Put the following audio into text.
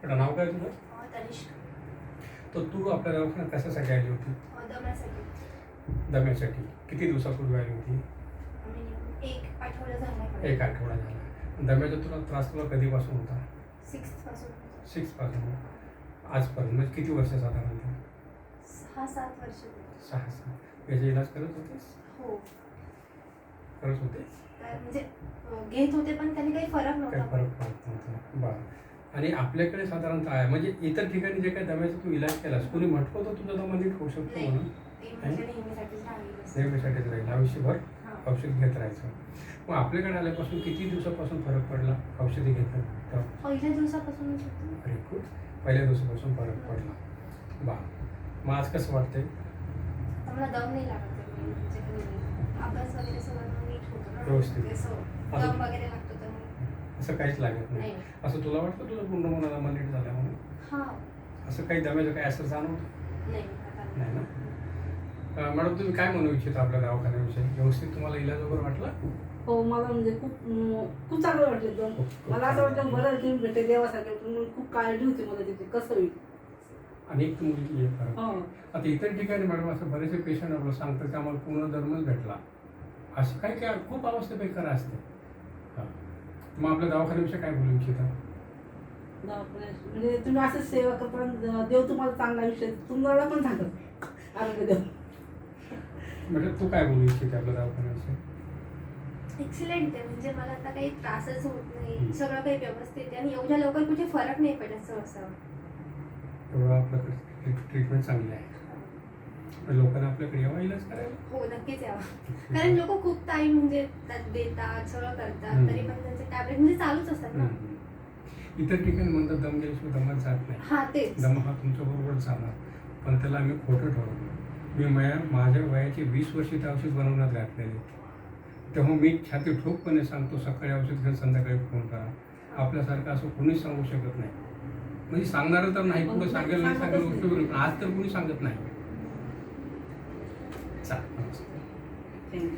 बेटा नाव काय तुझं? तनिष्का. तर तू आपल्या दवाखान्यात कशासाठी आली होती? दम्यासाठी. दम्यासाठी. किती दिवसापूर्वी आली होती? आम्ही 1 आठवडा झाला. 1 आठवडा झाला. दम्याचा त्रास तुला कधीपासून होता? 6th पासून. 6 पासून आजपर्यंत म्हणजे किती वर्ष साधारणतः? 6-7 वर्ष. 6-7. याचा इलाज करत होतेस? हो. करत होतेस? म्हणजे घेत होते पण त्याने काही फरक काही नव्हता. फरक पडत नव्हता. बरं. आणि आपल्याकडे साधारणतः आहे म्हणजे इतर ठिकाणी जे काही दम्याचा तू इलाज केलास कोणी म्हटलं होतं तुझा दमा नीट होऊ शकतो नाही. म्हणून? ते म्हणजे नेहमीसाठीच राहिलं. नेहमीसाठीच राहील. आयुष्यभर हां. औषध घेत राहायचं. मग आपल्याकडे आल्यापासून किती दिवसापासून फरक पडला औषधी घेतलं तेव्हा? पहिल्या दिवसापासूनच होतं. Very good. पहिल्या दिवसापासून फरक पडला. बरं. मग आज कसं वाटतंय? आता मला दम नाही लागत आहे. म्हणजे अभ्यास वगैरे सगळं नीट होतं ना. व्यवस्थित. असं दम वगैरे लागतो तर मग असं काहीच लागत नाही. नाही. असं तुला वाटतं तुझं पूर्ण मनाला दमा नीट झाला म्हणून? हां. असं काही दम्याचं काही असं जाणवतं? नाही आता नाही ना? मॅडम तुम्ही काय म्हणू इच्छिता आपल्या दवाखान्याविषयी? व्यवस्थित तुम्हाला इलाज वगैरे वाटला? हो मला म्हणजे खूप चांगलं वाटलं एकदम. मला असं वाटलं बरं की भेटे देवासारखे पण खूप काळजी होती मला तिथे कसं होईल. आणि एक मुलगी आहे फरक. हो. आता इतर ठिकाणी मॅडम असं बरेचसे पेशंट आपलं सांगतात की आम्हाला पूर्ण धर्मच भेटला. असं काय काय खूप अवस्था बेकार असते. हां. मग आपल्या दवाखान्याविषयी काय बोलू इच्छिता? म्हणजे तुम्ही असंच सेवा करता देव तुम्हाला चांगला आयुष्य तुम्हाला पण सांगत आरोग्य देव. म्हणजे तू काय बोलू इच्छिते आपल्या दवाखान्याविषयी? एक्सिलेंट आहे. म्हणजे मला आता काही त्रासच होत नाही. सगळं काही व्यवस्थित आहे आणि एवढ्या लवकर कुठे फरक नाही पडत सहसा. एवढं आपल्याकडे ट्रीटमेंट चांगली आहे. लोकांना आपल्याकडे यावं इलाज करायला? हो नक्कीच यावं. कारण लोक खूप टाईम म्हणजे देतात सगळं करतात तरी पण त्यांचे टॅबलेट म्हणजे चालूच असतात ना. इतर ठिकाणी म्हणतात दम गेल्याशिवाय दमात जात नाही. हा तेच. दम हा तुमच्या बरोबर जाणार पण त्याला आम्ही खोटं ठरवलं. मी माझ्या वयाची 20 वर्षे ते औषध बनवण्यात घातलेले. तेव्हा मी छाती ठोकपणे सांगतो सकाळी औषध घ्या संध्याकाळी फोन करा. आपल्यासारखं असं कोणीच सांगू शकत नाही. म्हणजे सांगणारं तर नाही कुठं सांगेल नाही सांगेल गोष्ट वेगळी पण आज तर कोणी सांगत नाही. चालेल. थँक्यू.